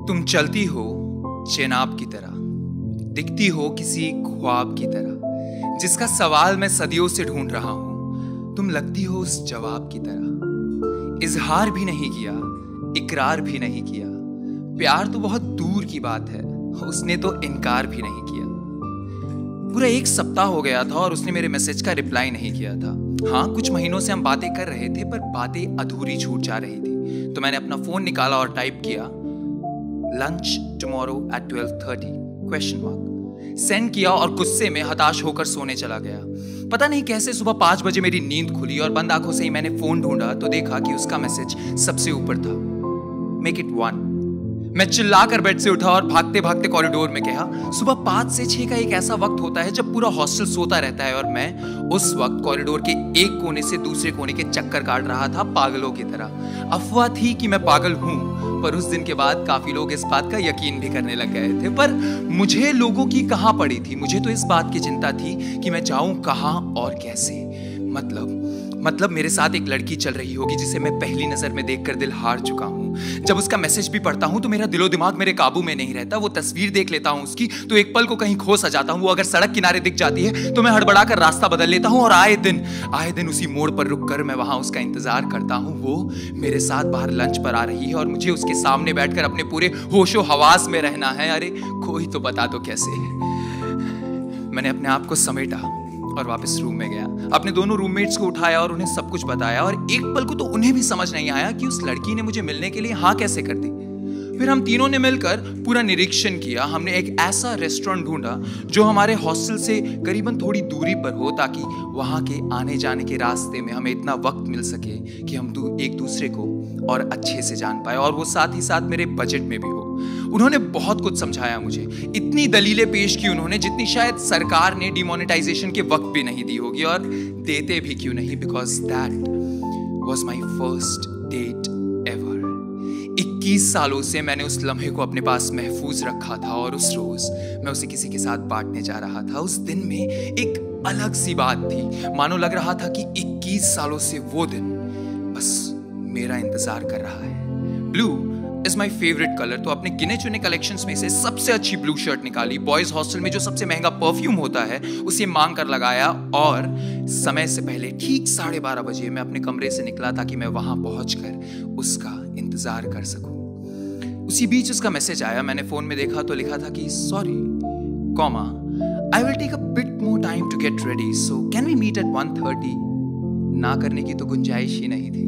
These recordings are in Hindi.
तुम चलती हो चेनाब की तरह, दिखती हो किसी ख्वाब की तरह, जिसका सवाल मैं सदियों से ढूंढ रहा हूं। तुम लगती हो उस जवाब की तरह। इजहार भी नहीं किया, इकरार भी नहीं किया, प्यार तो बहुत दूर की बात है, उसने तो इनकार भी नहीं किया। पूरा एक सप्ताह हो गया था और उसने मेरे मैसेज का रिप्लाई नहीं किया था। हाँ, कुछ महीनों से हम बातें कर रहे थे, पर बातें अधूरी छूट जा रही थी। तो मैंने अपना फोन निकाला और टाइप किया लंच टुमारो एट 12:30 सेंड किया और गुस्से में हताश होकर सोने चला गया। पता नहीं कैसे सुबह 5 बजे मेरी नींद खुली और बंद आंखों से ही मैंने फोन ढूंढा तो देखा कि उसका मैसेज सबसे ऊपर था, मेक इट 1। मैं चिल्लाकर बेड से उठा और भागते भागते कॉरिडोर में गया। सुबह 5 से 6 का एक ऐसा वक्त होता है जब पूरा हॉस्टल सोता रहता है और मैं उस वक्त कॉरिडोर के एक कोने से दूसरे कोने के चक्कर काट रहा था पागलों की तरह। अफवाह थी कि मैं पागल हूं, पर उस दिन के बाद काफी लोग इस बात का यकीन भी करने लग गए थे। पर मुझे लोगों की कहां पड़ी थी, मुझे तो इस बात की चिंता थी कि मैं जाऊं कहां और कैसे। मतलब मेरे साथ एक लड़की चल रही होगी जिसे मैं पहली नजर में देखकर दिल हार चुका हूं। जब उसका मैसेज भी पढ़ता हूं तो मेरा दिलो दिमाग मेरे काबू में नहीं रहता। वो तस्वीर देख लेता हूं उसकी तो एक पल को कहीं खो सा जाता हूं। वो अगर सड़क किनारे दिख जाती है तो मैं हड़बड़ाकर रास्ता बदल लेता हूं और आए दिन उसी मोड़ पर रुककर मैं वहां उसका इंतजार करता हूं। वो मेरे साथ बाहर लंच पर आ रही है और मुझे उसके सामने बैठकर अपने पूरे होशो हवास में रहना है। अरे कोई तो बता दो कैसे। मैंने अपने आप को समेटा और वापस रूम में गया। अपने दोनों रूममेट्स को उठाया और उन्हें सब कुछ बताया और एक पल को तो उन्हें भी समझ नहीं आया कि उस लड़की ने मुझे मिलने के लिए हाँ कैसे कर दी। फिर हम तीनों ने मिलकर पूरा निरीक्षण किया। हमने एक ऐसा रेस्टोरेंट ढूंढा जो हमारे हॉस्टल से करीबन थोड़ी दूरी पर हो ताकि वहां के आने जाने के रास्ते में हमें इतना वक्त मिल सके कि हम एक दूसरे को और अच्छे से जान पाए और वो साथ ही साथ मेरे बजट में भी हो। उन्होंने बहुत कुछ समझाया मुझे, इतनी दलीलें पेश की उन्होंने जितनी शायद सरकार ने डिमोनेटाइजेशन के वक्त भी नहीं दी होगी, और देते भी क्यों नहीं, because that was my first date ever. 21 सालों से मैंने उस लम्हे को अपने पास महफूज रखा था और उस रोज मैं उसे किसी के साथ बांटने जा रहा था। उस दिन में एक अलग सी बात थी, मानो लग रहा था कि 21 सालों से वो दिन बस मेरा इंतजार कर रहा है। Blue is my favourite colour, तो अपने गिने चुने कलेक्शंस में से सबसे अच्छी ब्लू शर्ट निकाली। बॉयज हॉस्टल में जो सबसे महंगा परफ्यूम होता है उसे मांग कर लगाया और समय से पहले ठीक 12:30 बजे मैं अपने कमरे से निकला ताकि मैं वहां पहुंचकर उसका इंतजार कर सकूं। उसी बीच उसका मैसेज आया। मैंने फोन में देखा तो लिखा था कि sorry comma I will take a bit more time to get ready, so can we meet at 1:30। ना करने की तो गुंजाइश ही नहीं थी।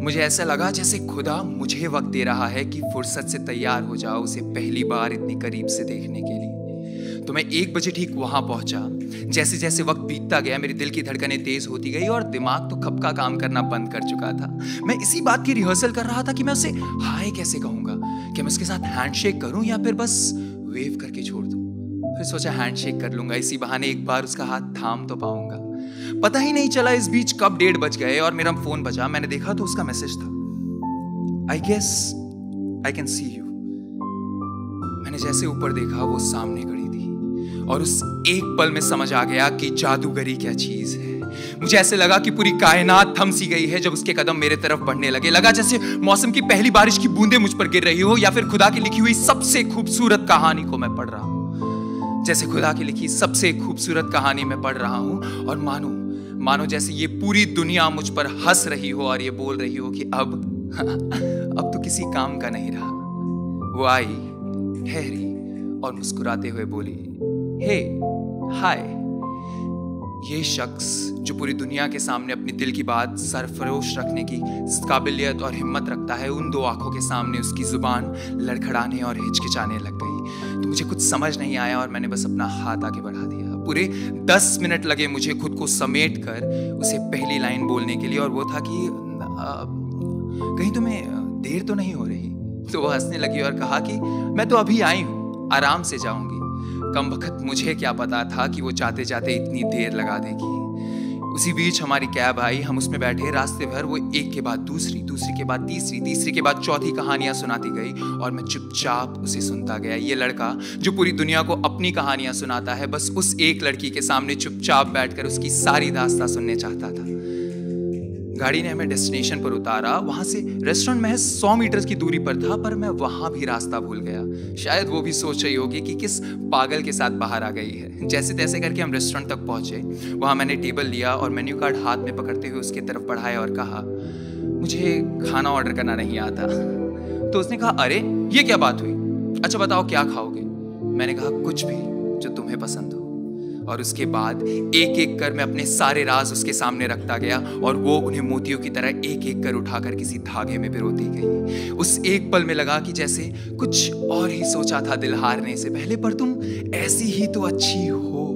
मुझे ऐसा लगा जैसे खुदा मुझे वक्त दे रहा है कि फुर्सत से तैयार हो जाओ उसे पहली बार इतनी करीब से देखने के लिए। तो मैं 1 बजे ठीक वहां पहुंचा। जैसे जैसे वक्त बीतता गया मेरे दिल की धड़कनें तेज होती गई और दिमाग तो कब का काम करना बंद कर चुका था। मैं इसी बात की रिहर्सल कर रहा था कि मैं उसे हाय कैसे कहूंगा, क्या मैं उसके साथ हैंडशेक करूं या फिर बस वेव करके छोड़ दूं। फिर सोचा हैंडशेक कर लूंगा, इसी बहाने एक बार उसका हाथ थाम तो पाऊंगा। पता ही नहीं चला इस बीच कब 1:30 बज गए और मेरा फोन बजा। मैंने देखा तो उसका मैसेज था, I guess I can see you. मैंने जैसे ऊपर देखा वो सामने खड़ी थी और उस एक पल में समझ आ गया कि जादूगरी क्या चीज है। मुझे ऐसे लगा कि पूरी कायनात थम सी गई है जब उसके कदम मेरे तरफ बढ़ने लगे। लगा जैसे मौसम की पहली बारिश की बूंदें मुझ पर गिर रही हो या फिर खुदा की लिखी हुई सबसे खूबसूरत कहानी को मैं पढ़ रहा हूं। जैसे खुदा की लिखी सबसे खूबसूरत कहानी में पढ़ रहा हूं और मानो जैसे ये पूरी दुनिया मुझ पर हंस रही हो और ये बोल रही हो कि अब तो किसी काम का नहीं रहा। वो आई, ठहरी और मुस्कुराते हुए बोली, हे हाय। ये शख्स जो पूरी दुनिया के सामने अपनी दिल की बात सरफरोश रखने की काबिलियत और हिम्मत रखता है, उन 2 आंखों के सामने उसकी जुबान लड़खड़ाने और हिचकिचाने लग गई। तो मुझे कुछ समझ नहीं आया और मैंने बस अपना हाथ आगे बढ़ा दिया। पूरे 10 मिनट लगे मुझे खुद को समेट कर उसे पहली लाइन बोलने के लिए, और वो था कि कहीं तुम्हें देर तो नहीं हो रही। तो वो हंसने लगी और कहा कि मैं तो अभी आई हूँ, आराम से जाऊंगी। कम वक्त मुझे क्या पता था कि वो जाते जाते इतनी देर लगा देगी। उसी बीच हमारी कैब आई, हम उसमें बैठे। रास्ते भर वो एक के बाद दूसरी, दूसरी के बाद तीसरी, तीसरी के बाद चौथी कहानियां सुनाती गई और मैं चुपचाप उसे सुनता गया। ये लड़का जो पूरी दुनिया को अपनी कहानियां सुनाता है, बस उस एक लड़की के सामने चुपचाप बैठकर उसकी सारी दास्तां सुनने चाहता था। गाड़ी ने हमें डेस्टिनेशन पर उतारा। वहां से रेस्टोरेंट महज 100 मीटर की दूरी पर था, पर मैं वहां भी रास्ता भूल गया। शायद वो भी सोच रही होगी कि किस पागल के साथ बाहर आ गई है। जैसे तैसे करके हम रेस्टोरेंट तक पहुंचे। वहां मैंने टेबल लिया और मेन्यू कार्ड हाथ में पकड़ते हुए उसकी तरफ बढ़ाया और कहा, मुझे खाना ऑर्डर करना नहीं आता। तो उसने कहा, अरे ये क्या बात हुई? अच्छा बताओ क्या खाओगे? मैंने कहा, कुछ भी जो तुम्हें पसंद हो। और उसके बाद एक एक कर मैं अपने सारे राज उसके सामने रखता गया और वो उन्हें मोतियों की तरह एक एक कर उठाकर किसी धागे में पिरोती गई। उस एक पल में लगा कि जैसे कुछ और ही सोचा था दिल हारने से पहले, पर तुम ऐसी ही तो अच्छी हो।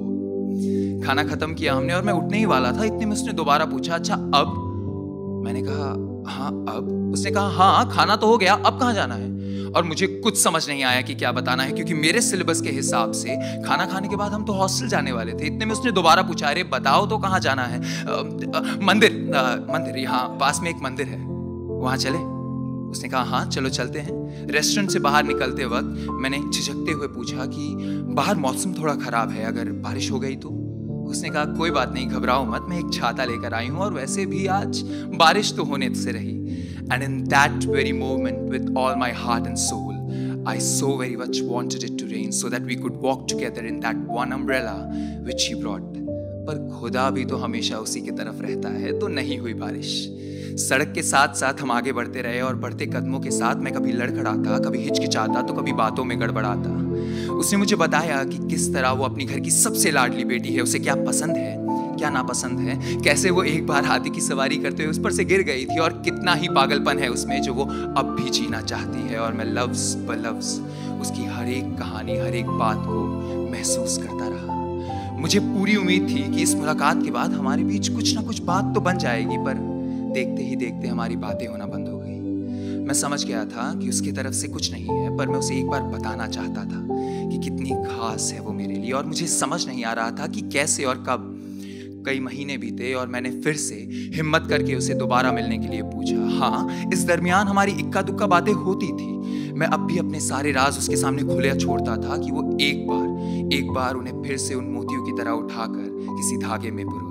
खाना खत्म किया हमने और मैं उठने ही वाला था, इतने में उसने दोबारा पूछा, अच्छा अब? मैंने कहा, हाँ अब। उसने कहा, हाँ खाना तो हो गया, अब कहाँ जाना है? और मुझे कुछ समझ नहीं आया कि क्या बताना है, क्योंकि मेरे सिलेबस के हिसाब से खाना खाने के बाद हम तो हॉस्टल जाने वाले थे। इतने में उसने दोबारा पूछा, अरे बताओ तो कहाँ जाना है? मंदिर यहाँ पास में एक मंदिर है, वहां चले? उसने कहा, हाँ चलो चलते हैं। रेस्टोरेंट से बाहर निकलते वक्त मैंने झिझकते हुए पूछा कि बाहर मौसम थोड़ा खराब है, अगर बारिश हो गई तो? उसने कहा, कोई बात नहीं, घबराओ मत, मैं एक छाता लेकर आई हूं और वैसे भी आज बारिश तो होने से रही। And in that very moment, with all my heart and soul, I so very much wanted it to rain so that we could walk together in that one umbrella which he brought. पर खुदा भी तो हमेशा उसी की तरफ रहता है, तो नहीं हुई बारिश। सड़क के साथ साथ हम आगे बढ़ते रहे और बढ़ते कदमों के साथ मैं कभी लड़खड़ाता, कभी हिचकिचाता, तो कभी बातों में गड़बड़ाता। उसने मुझे बताया कि किस तरह वो अपनी घर की सबसे लाडली बेटी है, उसे क्या पसंद है, क्या नापसंद है, कैसे वो एक बार हाथी की सवारी करते हुए उस पर से गिर गई थी और कितना ही पागलपन है उसमें जो वो अब भी जीना चाहती है। और मैं लफ्ज ब लफ्ज उसकी हर एक कहानी, हर एक बात को महसूस करता रहा। मुझे पूरी उम्मीद थी कि इस मुलाकात के बाद हमारे बीच कुछ ना कुछ बात तो बन जाएगी, पर देखते ही देखते हमारी बातें होना बंद हो गई। मैं समझ गया था कि उसकी तरफ से कुछ नहीं है, पर मैं उसे एक बार बताना चाहता था कि कितनी खास है वो मेरे लिए। और मुझे समझ नहीं आ रहा था कि कैसे और कब। कई महीने बीते और मैंने फिर से हिम्मत करके उसे दोबारा मिलने के लिए पूछा। हाँ, इस दरमियान हमारी इक्का दुक्का बातें होती थी। मैं अब भी अपने सारे राज उसके सामने खुले छोड़ता था कि वो एक बार उन्हें फिर से उन मोतियों की तरह उठाकर किसी धागे में पिरोए।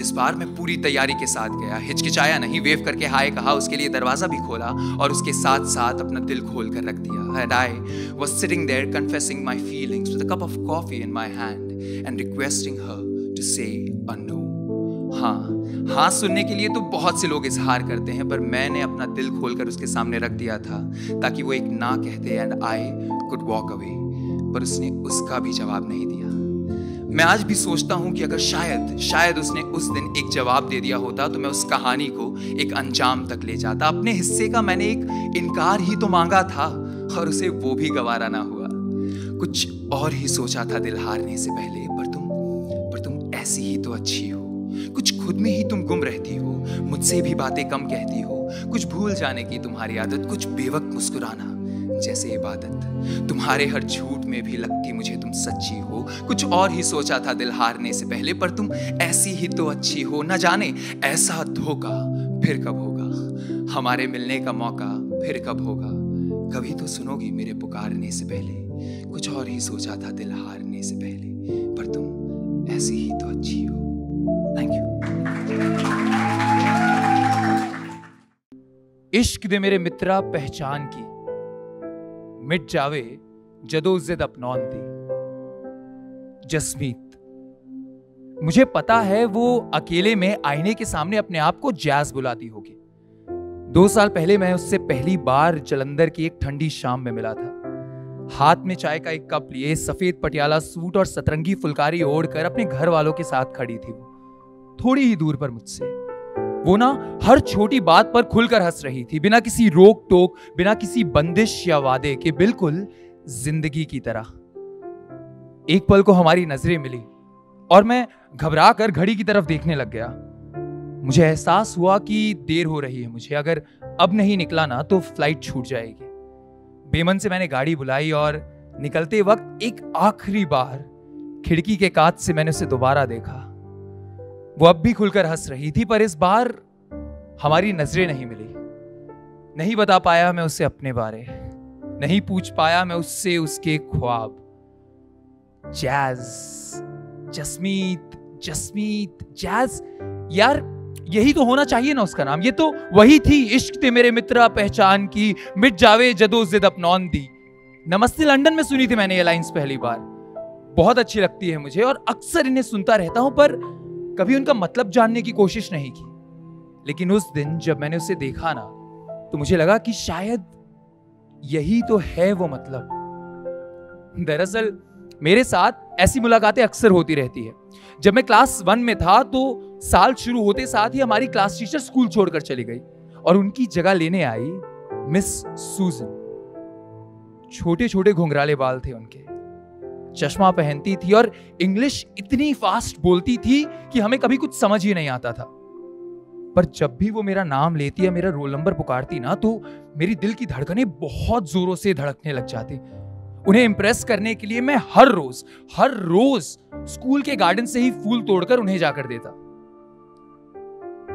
इस बार मैं पूरी तैयारी के साथ गया, हिचकिचाया नहीं, वेव करके हाय कहा, उसके लिए दरवाजा भी खोला और उसके साथ साथ अपना दिल खोल कर रख दिया। And I was sitting there confessing my feelings with a cup of coffee in my hand and requesting her to say a no. हाँ सुनने के लिए तो बहुत से लोग इजहार करते हैं, पर मैंने अपना दिल खोलकर उसके सामने रख दिया था ताकि वो एक ना कहते and I could walk away. पर उसने उसका भी जवाब नहीं दिया। मैं आज भी सोचता हूं कि अगर शायद उसने उस दिन एक जवाब दे दिया होता तो मैं उस कहानी को एक अंजाम तक ले जाता। अपने हिस्से का मैंने एक इनकार ही तो मांगा था और उसे वो भी गवारा ना हुआ। कुछ और ही सोचा था दिल हारने से पहले, पर तुम ऐसी ही तो अच्छी हो। कुछ खुद में ही तुम गुम रहती हो, मुझसे भी बातें कम कहती हो, कुछ भूल जाने की तुम्हारी आदत, कुछ बेवक्त मुस्कुराना जैसे इबादत। तुम्हारे हर झूठ में भी लगती मुझे तुम सच्ची हो। कुछ और ही सोचा था दिल हारने से पहले, पर तुम ऐसी ही तो अच्छी हो। न जाने ऐसा धोखा फिर कब होगा, हमारे मिलने का मौका फिर कब होगा। कभी तो सुनोगी मेरे पुकारने से पहले, कुछ और ही सोचा था दिल हारने से पहले, पर तुम ऐसी ही तो अच्छी हो। Thank you. इश्क दे मेरे मित्रा पहचान की, मिट जावे जदों जिद अपनौन दी। जसमीत। मुझे पता है वो अकेले में आईने के सामने अपने आप को जैज बुलाती होगी। 2 साल पहले मैं उससे पहली बार जलंधर की एक ठंडी शाम में मिला था। हाथ में चाय का एक कप लिए, सफेद पटियाला सूट और सतरंगी फुलकारी ओढ़कर अपने घर वालों के साथ खड़ी थी वो, थोड़ी ही दूर पर मुझसे। वो ना हर छोटी बात पर खुलकर हंस रही थी, बिना किसी रोक टोक, बिना किसी बंदिश या वादे के, बिल्कुल जिंदगी की तरह। एक पल को हमारी नजरें मिली और मैं घबरा कर घड़ी की तरफ देखने लग गया। मुझे एहसास हुआ कि देर हो रही है मुझे, अगर अब नहीं निकला ना तो फ्लाइट छूट जाएगी। बेमन से मैंने गाड़ी बुलाई और निकलते वक्त एक आखिरी बार खिड़की के कांच से मैंने उसे दोबारा देखा। वो अब भी खुलकर हंस रही थी, पर इस बार हमारी नजरें नहीं मिली। नहीं बता पाया मैं उससे अपने बारे, नहीं पूछ पाया मैं उससे उसके ख्वाब। Jazz, Jasmeet, jazz. यार यही तो होना चाहिए ना उसका नाम। ये तो वही थी, इश्क ते मेरे मित्रा पहचान की, मिट जावे जदो जिद अपनौन दी। नमस्ते लंदन में सुनी थी मैंने ये लाइंस पहली बार, बहुत अच्छी लगती है मुझे और अक्सर इन्हें सुनता रहता हूं, पर कभी उनका मतलब जानने की कोशिश नहीं की। लेकिन उस दिन जब मैंने उसे देखा ना, तो मुझे लगा कि शायद यही तो है वो मतलब। दरअसल मेरे साथ ऐसी मुलाकातें अक्सर होती रहती है। जब मैं क्लास 1 में था तो साल शुरू होते साथ ही हमारी क्लास टीचर स्कूल छोड़कर चली गई और उनकी जगह लेने आई मिस सूजन। छोटे छोटे घुंघराले बाल थे उनके, चश्मा पहनती थी और इंग्लिश इतनी फास्ट बोलती थी कि हमें कभी कुछ समझ ही नहीं आता था। पर जब भी वो मेरा नाम लेती या मेरा रोल नंबर पुकारती ना, तो मेरी दिल की धड़कनें बहुत जोरों से धड़कने लग जाती। उन्हें इंप्रेस करने के लिए मैं हर रोज स्कूल के गार्डन से ही फूल तोड़कर उन्हें जाकर देता।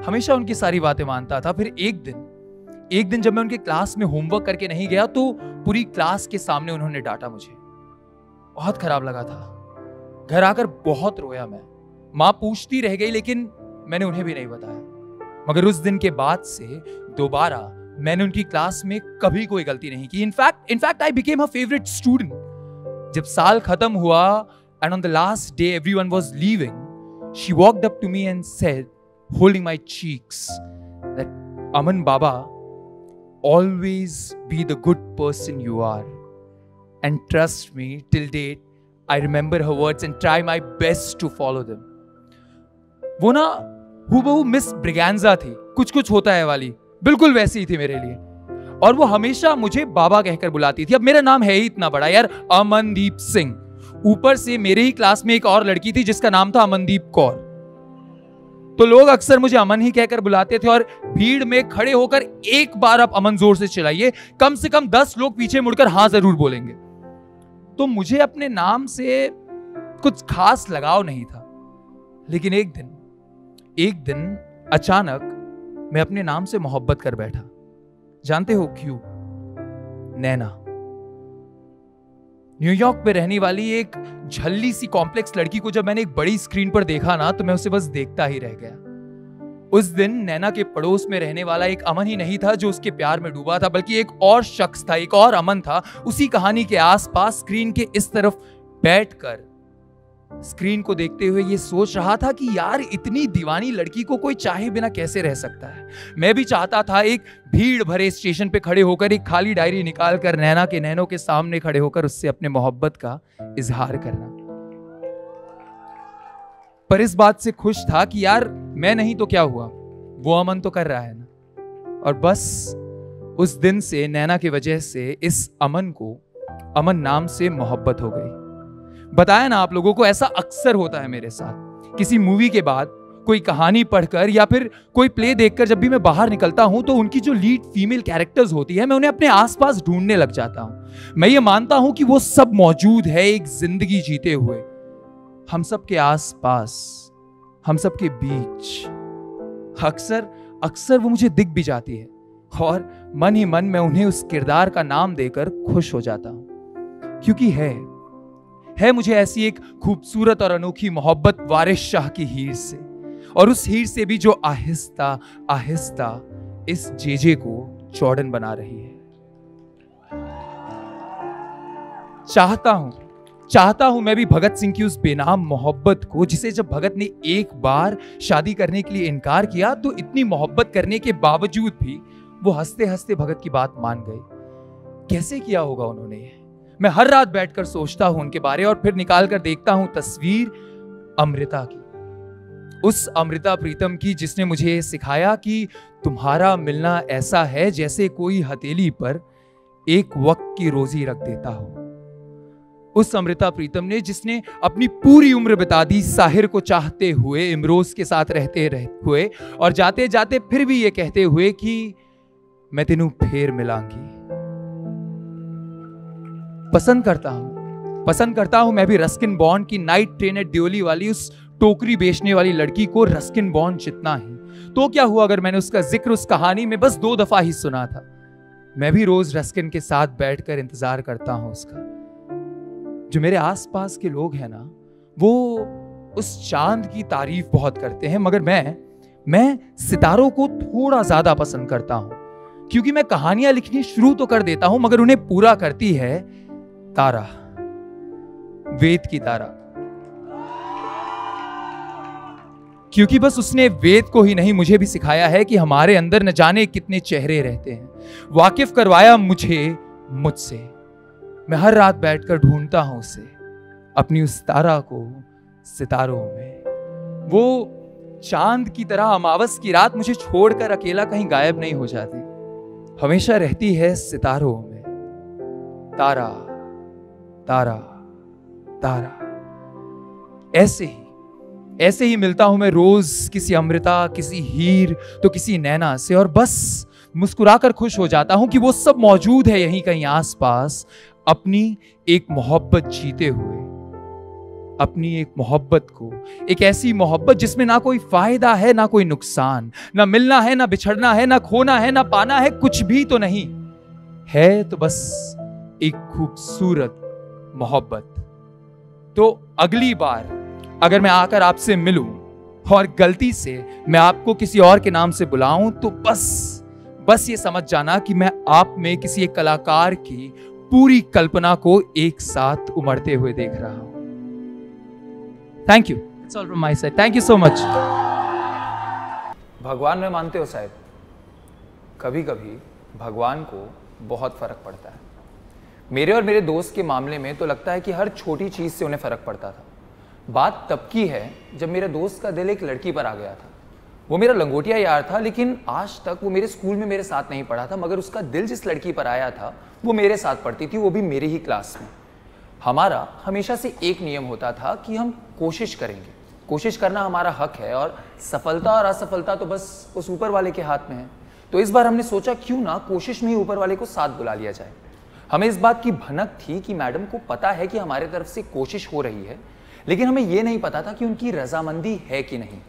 हमेशा उनकी सारी बातें मानता था। फिर एक दिन जब मैं उनके क्लास में होमवर्क करके नहीं गया तो पूरी क्लास के सामने उन्होंने डांटा मुझे। बहुत खराब लगा था। घर आकर बहुत रोया मैं। मां पूछती रह गई लेकिन मैंने उन्हें भी नहीं बताया। मगर उस दिन के बाद से दोबारा मैंने उनकी क्लास में कभी कोई गलती नहीं की। In fact I became her favourite student. जब साल खत्म हुआ and on the last day everyone was leaving, she walked up to me and said, holding my cheeks, that Aman Baba, always be the good person you are, and trust me, till date I remember her words and try my best to follow them. वो ना हूबहू मिस ब्रिगेंजा थी, कुछ कुछ होता है वाली, बिल्कुल वैसी ही थी मेरे लिए। और वो हमेशा मुझे बाबा कहकर बुलाती थी। अब मेरा नाम है ही इतना बड़ा यार, अमनदीप सिंह। ऊपर से मेरे ही क्लास में एक और लड़की थी जिसका नाम था अमनदीप कौर। तो लोग अक्सर मुझे अमन ही कहकर बुलाते थे और भीड़ में खड़े होकर एक बार आप अमन जोर से चिल्लाइए, कम से कम 10 लोग पीछे मुड़कर हां जरूर बोलेंगे। तो मुझे अपने नाम से कुछ खास लगाव नहीं था। लेकिन एक दिन अचानक मैं अपने नाम से मोहब्बत कर बैठा। जानते हो क्यों? नैना। न्यूयॉर्क में रहने वाली एक झल्ली सी कॉम्प्लेक्स लड़की को जब मैंने एक बड़ी स्क्रीन पर देखा ना, तो मैं उसे बस देखता ही रह गया। उस दिन नैना के पड़ोस में रहने वाला एक अमन ही नहीं था जो उसके प्यार में डूबा था, बल्कि एक और शख्स था, एक और अमन था। उसी कहानी के आसपास स्क्रीन के इस तरफ बैठकर स्क्रीन को देखते हुए ये सोच रहा था कि यार इतनी दीवानी लड़की को कोई चाहे बिना कैसे रह सकता है। मैं भी चाहता था एक भीड़ भरे स्टेशन पे खड़े होकर एक खाली डायरी निकालकर नैना के नैनों के सामने खड़े होकर उससे अपने मोहब्बत का इजहार करना। पर इस बात से खुश था कि यार मैं नहीं तो क्या हुआ, वो अमन तो कर रहा है ना। और बस उस दिन से नैना की वजह से इस अमन को अमन नाम से मोहब्बत हो गई। बताया ना आप लोगों को, ऐसा अक्सर होता है मेरे साथ। किसी मूवी के बाद कोई कहानी पढ़कर या फिर कोई प्ले देखकर जब भी मैं बाहर निकलता हूं तो उनकी जो लीड फीमेल कैरेक्टर्स होती है, मैं उन्हें अपने आसपास ढूंढने लग जाता हूं। मैं ये मानता हूं कि वो सब मौजूद है एक जिंदगी जीते हुए, हम सब के आसपास, हम सब के बीच। अक्सर वो मुझे दिख भी जाती है और मन ही मन में उन्हें उस किरदार का नाम देकर खुश हो जाता हूं, क्योंकि है मुझे ऐसी एक खूबसूरत और अनोखी मोहब्बत वारिस शाह की हीर से, और उस हीर से भी जो आहिस्ता आहिस्ता इस जेजे को जॉर्डन बना रही है। चाहता हूं मैं भी भगत सिंह की उस बेनाम मोहब्बत को, जिसे जब भगत ने एक बार शादी करने के लिए इनकार किया तो इतनी मोहब्बत करने के बावजूद भी वो हंसते हंसते भगत की बात मान गई। कैसे किया होगा उन्होंने? मैं हर रात बैठकर सोचता हूं उनके बारे और फिर निकाल कर देखता हूं तस्वीर अमृता की, उस अमृता प्रीतम की जिसने मुझे सिखाया कि तुम्हारा मिलना ऐसा है जैसे कोई हथेली पर एक वक्त की रोजी रख देता हो। उस अमृता प्रीतम ने जिसने अपनी पूरी उम्र बिता दी साहिर को चाहते हुए, इमरोज के साथ रहते हुए, और जाते जाते फिर भी ये कहते हुए कि मैं तेनू फेर मिलांगी। पसंद करता हूं मैं भी रस्किन बॉन्ड की नाइट ट्रेन एट दियोली वाली उस टोकरी बेचने वाली लड़की को रस्किन बॉन्ड जितना ही। तो क्या हुआ अगर मैंने उसका जिक्र उस कहानी में बस 2 दफा ही सुना था। मैं भी रोज रस्किन के साथ बैठकर इंतजार करता हूं उसका। जो मेरे आसपास के लोग हैं ना, वो उस चांद की तारीफ बहुत करते हैं, मगर मैं सितारों को थोड़ा ज्यादा पसंद करता हूं, क्योंकि मैं कहानियां लिखनी शुरू तो कर देता हूं मगर उन्हें पूरा करती है तारा, वेद की तारा। क्योंकि बस उसने वेद को ही नहीं मुझे भी सिखाया है कि हमारे अंदर न जाने कितने चेहरे रहते हैं। वाकिफ करवाया मुझे मुझसे। मैं हर रात बैठकर ढूंढता हूं उसे, अपनी उस तारा को सितारों में। वो चांद की तरह अमावस की रात मुझे छोड़कर अकेला कहीं गायब नहीं हो जाती, हमेशा रहती है सितारों में। तारा तारा तारा। ऐसे ही मिलता हूं मैं रोज किसी अमृता, किसी हीर तो किसी नैना से, और बस मुस्कुराकर खुश हो जाता हूं कि वो सब मौजूद है यहीं कहीं आसपास, अपनी एक मोहब्बत जीते हुए। अपनी एक मोहब्बत को, एक ऐसी मोहब्बत जिसमें ना कोई फायदा है ना कोई नुकसान, ना मिलना है ना बिछड़ना है, ना खोना है ना पाना है, कुछ भी तो नहीं है, तो बस एक खूबसूरत मोहब्बत। तो अगली बार अगर मैं आकर आपसे मिलूं और गलती से मैं आपको किसी और के नाम से बुलाऊं, तो बस ये समझ जाना कि मैं आप में किसी एक कलाकार की पूरी कल्पना को एक साथ उमड़ते हुए देख रहा हूं। Thank you, it's all from my side, thank you so much. भगवान में मानते हो साहब? कभी कभी भगवान को बहुत फर्क पड़ता है। मेरे और मेरे दोस्त के मामले में तो लगता है कि हर छोटी चीज से उन्हें फर्क पड़ता था। बात तब की है जब मेरे दोस्त का दिल एक लड़की पर आ गया था। वो मेरा लंगोटिया यार था, लेकिन आज तक वो मेरे स्कूल में मेरे साथ नहीं पढ़ा था, मगर उसका दिल जिस लड़की पर आया था वो मेरे साथ पढ़ती थी, वो भी मेरे ही क्लास में। हमारा हमेशा से एक नियम होता था कि हम कोशिश करेंगे, कोशिश करना हमारा हक है, और सफलता और असफलता तो बस उस ऊपर वाले के हाथ में है। तो इस बार हमने सोचा क्यों ना कोशिश में ही ऊपर वाले को साथ बुला लिया जाए। हमें इस बात की भनक थी कि मैडम को पता है कि हमारे तरफ से कोशिश हो रही है, लेकिन हमें यह नहीं पता था कि उनकी रजामंदी है कि नहीं,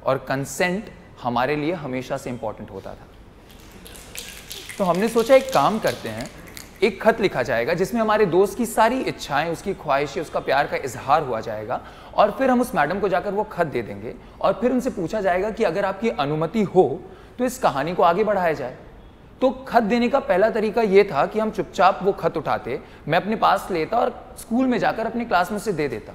और कंसेंट हमारे लिए हमेशा से इंपॉर्टेंट होता था। तो हमने सोचा एक काम करते हैं, एक खत लिखा जाएगा जिसमें हमारे दोस्त की सारी इच्छाएं, उसकी ख्वाहिशें, उसका प्यार का इजहार हुआ जाएगा, और फिर हम उस मैडम को जाकर वो खत दे देंगे, और फिर उनसे पूछा जाएगा कि अगर आपकी अनुमति हो तो इस कहानी को आगे बढ़ाया जाए। तो खत देने का पहला तरीका यह था कि हम चुपचाप वो खत उठाते, मैं अपने पास लेता और स्कूल में जाकर अपनी क्लास में उसे दे देता।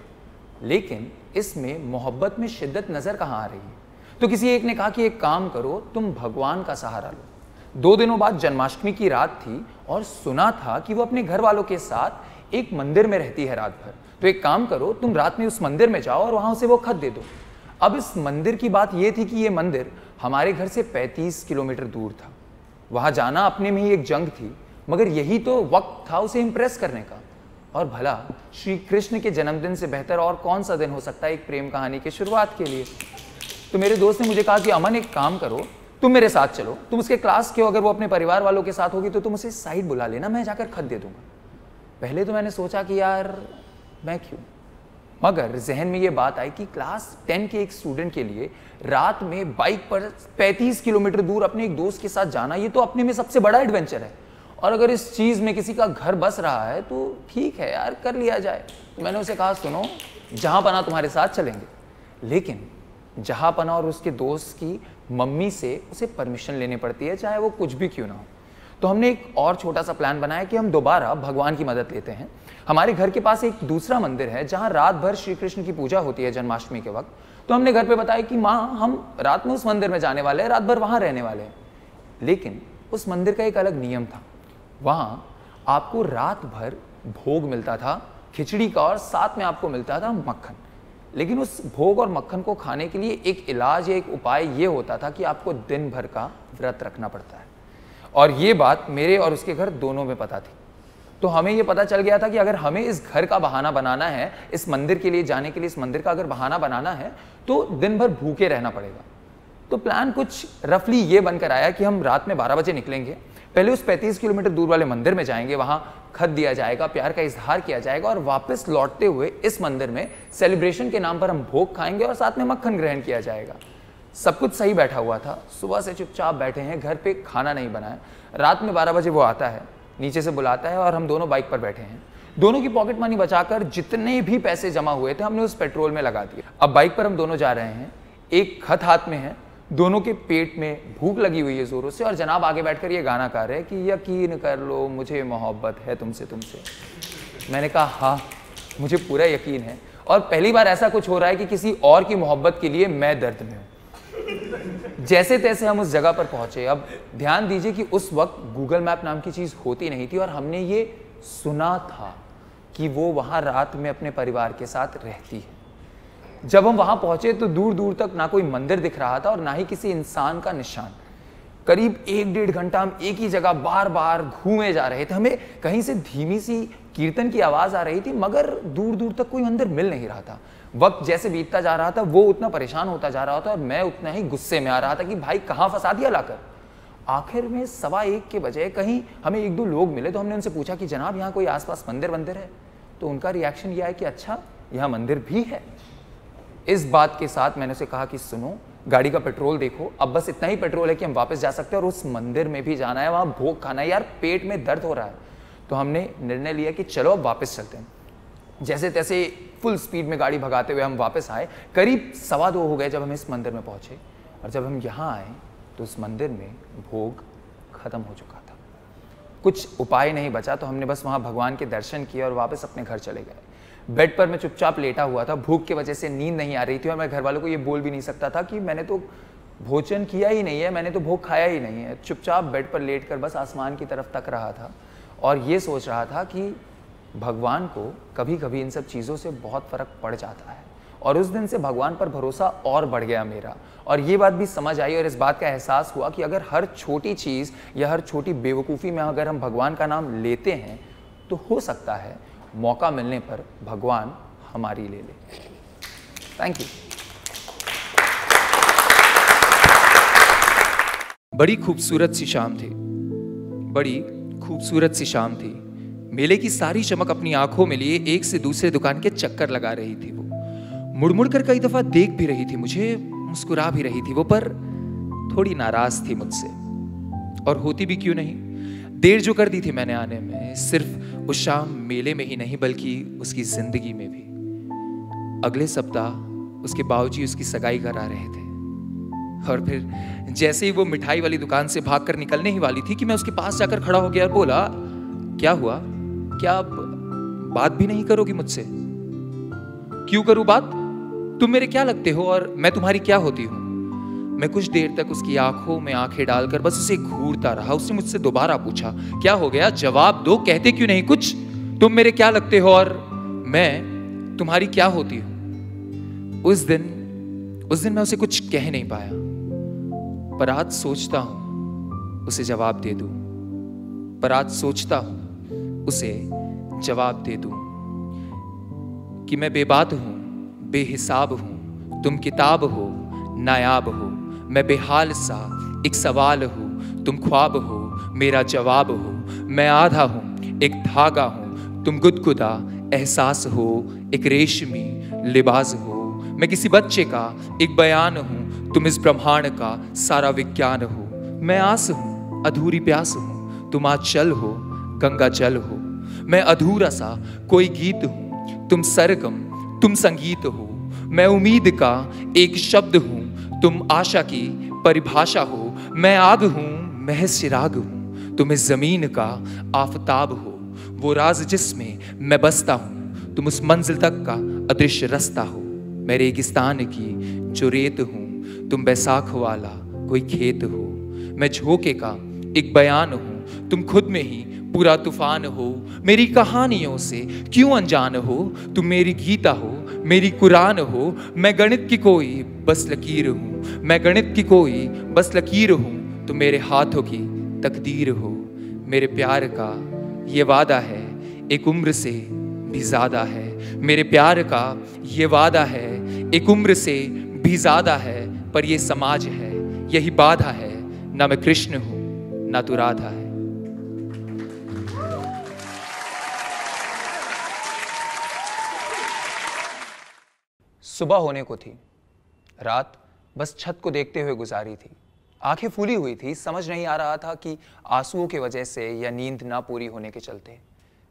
लेकिन इसमें मोहब्बत में शिद्दत नजर कहां आ रही है? तो किसी एक ने कहा कि एक काम करो, तुम भगवान का सहारा लो। 2 दिनों बाद जन्माष्टमी की रात थी, और सुना था कि वो अपने घर वालों के साथ एक मंदिर में रहती है रात भर। तो एक काम करो, तुम रात में उस मंदिर में जाओ और वहां से वो खत दे दो। अब इस मंदिर की बात यह थी कि ये मंदिर हमारे घर से 35 किलोमीटर दूर था। वहां जाना अपने में ही एक जंग थी, मगर यही तो वक्त था उसे इंप्रेस करने का। और भला श्री कृष्ण के जन्मदिन से बेहतर और कौन सा दिन हो सकता है एक प्रेम कहानी की शुरुआत के लिए? तो मेरे दोस्त ने मुझे कहा कि अमन एक काम करो, तुम मेरे साथ चलो, तुम उसके क्लास के हो, अगर वो अपने परिवार वालों के साथ होगी तो तुम उसे साइड बुला लेना, मैं जाकर खत दे दूंगा। पहले तो मैंने सोचा कि यार मैं क्यों, मगर जहन में ये बात आई कि क्लास 10 के एक स्टूडेंट के लिए रात में बाइक पर 35 किलोमीटर दूर अपने एक दोस्त के साथ जाना, ये तो अपने में सबसे बड़ा एडवेंचर है। और अगर इस चीज़ में किसी का घर बस रहा है तो ठीक है यार, कर लिया जाए। तो मैंने उसे कहा सुनो, जहाँ पना तुम्हारे साथ चलेंगे, लेकिन जहाँ पना और उसके दोस्त की मम्मी से उसे परमिशन लेनी पड़ती है, चाहे वो कुछ भी क्यों ना हो। तो हमने एक और छोटा सा प्लान बनाया कि हम दोबारा भगवान की मदद लेते हैं। हमारे घर के पास एक दूसरा मंदिर है जहाँ रात भर श्री कृष्ण की पूजा होती है जन्माष्टमी के वक्त। तो हमने घर पे बताया कि माँ, हम रात में उस मंदिर में जाने वाले हैं, रात भर वहाँ रहने वाले हैं। लेकिन उस मंदिर का एक अलग नियम था, वहाँ आपको रात भर भोग मिलता था खिचड़ी का, और साथ में आपको मिलता था मक्खन। लेकिन उस भोग और मक्खन को खाने के लिए एक इलाज या एक उपाय ये होता था कि आपको दिन भर का व्रत रखना पड़ता है। और ये बात मेरे और उसके घर दोनों में पता थी। तो हमें ये पता चल गया था कि अगर हमें इस घर का बहाना बनाना है, इस मंदिर के लिए जाने के लिए इस मंदिर का अगर बहाना बनाना है, तो दिन भर भूखे रहना पड़ेगा। तो प्लान कुछ रफली ये बनकर आया कि हम रात में 12 बजे निकलेंगे, पहले उस 35 किलोमीटर दूर वाले मंदिर में जाएंगे, वहां खत दिया जाएगा, प्यार का इजहार किया जाएगा, और वापस लौटते हुए इस मंदिर में सेलिब्रेशन के नाम पर हम भोग खाएंगे और साथ में मक्खन ग्रहण किया जाएगा। सब कुछ सही बैठा हुआ था, सुबह से चुपचाप बैठे हैं, घर पे खाना नहीं बनाया। रात में 12 बजे वो आता है, नीचे से बुलाता है, और हम दोनों बाइक पर बैठे हैं। दोनों की पॉकेट मनी बचाकर जितने भी पैसे जमा हुए थे हमने उस पेट्रोल में लगा दिए। अब बाइक पर हम दोनों जा रहे हैं, एक खत हाथ में है, दोनों के पेट में भूख लगी हुई है जोरों से, और जनाब आगे बैठकर ये गाना गा रहे हैं कि यकीन कर लो मुझे मोहब्बत है तुमसे तुमसे। मैंने कहा हाँ मुझे पूरा यकीन है, और पहली बार ऐसा कुछ हो रहा है कि किसी और की मोहब्बत के लिए मैं दर्द में हूं। जैसे तैसे हम उस जगह पर पहुंचे। अब ध्यान दीजिए कि उस वक्त गूगल मैप नाम की चीज होती नहीं थी, और हमने ये सुना था कि वो वहां रात में अपने परिवार के साथ रहती है। जब हम वहां पहुंचे तो दूर दूर तक ना कोई मंदिर दिख रहा था और ना ही किसी इंसान का निशान। करीब 1-1.5 घंटा हम एक ही जगह बार बार घूमे जा रहे थे। हमें कहीं से धीमी सी कीर्तन की आवाज आ रही थी, मगर दूर दूर तक कोई मंदिर मिल नहीं रहा था। वक्त जैसे बीतता जा रहा था वो उतना परेशान होता जा रहा था, और मैं उतना ही गुस्से में आ रहा था कि भाई कहाँ फंसा दिया लाकर। आखिर में 1:15 के बजे कहीं हमें 1-2 लोग मिले, तो हमने उनसे पूछा कि जनाब यहाँ कोई आसपास मंदिर है? तो उनका रिएक्शन यह है कि अच्छा यहाँ मंदिर भी है। इस बात के साथ मैंने उसे कहा कि सुनो, गाड़ी का पेट्रोल देखो, अब बस इतना ही पेट्रोल है कि हम वापस जा सकते हैं, और उस मंदिर में भी जाना है, वहां भोग खाना है। यार पेट में दर्द हो रहा है। तो हमने निर्णय लिया कि चलो अब वापस चलते हैं। जैसे तैसे फुल स्पीड में गाड़ी भगाते हुए हम वापस आए। करीब 2:15 हो गए जब हम इस मंदिर में पहुंचे, और जब हम यहाँ आए तो उस मंदिर में भोग खत्म हो चुका था। कुछ उपाय नहीं बचा, तो हमने बस वहाँ भगवान के दर्शन किए और वापस अपने घर चले गए। बेड पर मैं चुपचाप लेटा हुआ था। भूख की वजह से नींद नहीं आ रही थी, और मैं घर वालों को ये बोल भी नहीं सकता था कि मैंने तो भोजन किया ही नहीं है, मैंने तो भोग खाया ही नहीं है। चुपचाप बेड पर लेटकर बस आसमान की तरफ तक रहा था, और ये सोच रहा था कि भगवान को कभी कभी इन सब चीज़ों से बहुत फ़र्क पड़ जाता है। और उस दिन से भगवान पर भरोसा और बढ़ गया मेरा, और ये बात भी समझ आई, और इस बात का एहसास हुआ कि अगर हर छोटी चीज़ या हर छोटी बेवकूफ़ी में अगर हम भगवान का नाम लेते हैं तो हो सकता है मौका मिलने पर भगवान हमारी ले ले। Thank you. बड़ी खूबसूरत सी शाम थी, बड़ी खूबसूरत सी शाम थी। मेले की सारी चमक अपनी आंखों में लिए एक से दूसरे दुकान के चक्कर लगा रही थी। वो मुड़ मुड़ कर कई दफा देख भी रही थी मुझे, मुस्कुरा भी रही थी वो, पर थोड़ी नाराज थी मुझसे, और होती भी क्यों नहीं। देर जो कर दी थी मैंने आने में, सिर्फ उस शाम मेले में ही नहीं बल्कि उसकी जिंदगी में भी। अगले सप्ताह उसके बाबूजी उसकी सगाई करा रहे थे, और फिर जैसे ही वो मिठाई वाली दुकान से भागकर निकलने ही वाली थी कि मैं उसके पास जाकर खड़ा हो गया और बोला, क्या हुआ? क्या आप बात भी नहीं करोगी मुझसे? क्यों करूं बात? तुम मेरे क्या लगते हो और मैं तुम्हारी क्या होती हूं? मैं कुछ देर तक उसकी आंखों में आंखें डालकर बस उसे घूरता रहा। उसने मुझसे दोबारा पूछा, क्या हो गया? जवाब दो, कहते क्यों नहीं कुछ? तुम मेरे क्या लगते हो और मैं तुम्हारी क्या होती हूं? उस दिन मैं उसे कुछ कह नहीं पाया, पर आज सोचता हूं उसे जवाब दे दूं, उसे जवाब दे दूं कि मैं बेबात हूं, बेहिसाब हूं, तुम किताब हो, नायाब हो। मैं बेहाल सा एक सवाल हूं, तुम ख्वाब हो, मेरा जवाब हो। मैं आधा हूं, एक धागा हूं, तुम गुदगुदा एहसास हो, एक रेशमी लिबास हो। मैं किसी बच्चे का एक बयान हूं, तुम इस ब्रह्मांड का सारा विज्ञान हो। मैं आस हूं, अधूरी प्यास हूं, तुम आंचल हो, गंगा जल हो। मैं अधूरा सा कोई गीत हूं, तुम सरगम, तुम संगीत हो। मैं उम्मीद का एक शब्द हूं, तुम आशा की परिभाषा हो। मैं आग हूं, महज चिराग हूं, तुम इस जमीन का आफताब हो। वो राज जिसमें मैं बसता हूं, तुम उस मंजिल तक का अदृश्य रास्ता हो। मैं रेगिस्तान की जो रेत हूं, तुम बैसाख वाला कोई खेत हो। मैं झोंके का एक बयान हूं, तुम खुद में ही पूरा तूफान हो। मेरी कहानियों से क्यों अनजान हो, तुम मेरी गीता हो, मेरी कुरान हो। मैं गणित की कोई बस लकीर हूं, मैं गणित की कोई बस लकीर हूं, तुम मेरे हाथों की तकदीर हो। मेरे प्यार का ये वादा है, एक उम्र से भी ज्यादा है। मेरे प्यार का ये वादा है, एक उम्र से भी ज्यादा है। पर ये समाज है, यही बाधा है, ना मैं कृष्ण हूं ना तू राधा है। सुबह होने को थी। रात बस छत को देखते हुए गुजारी थी। आंखें फूली हुई थी, समझ नहीं आ रहा था कि आंसुओं की वजह से या नींद ना पूरी होने के चलते।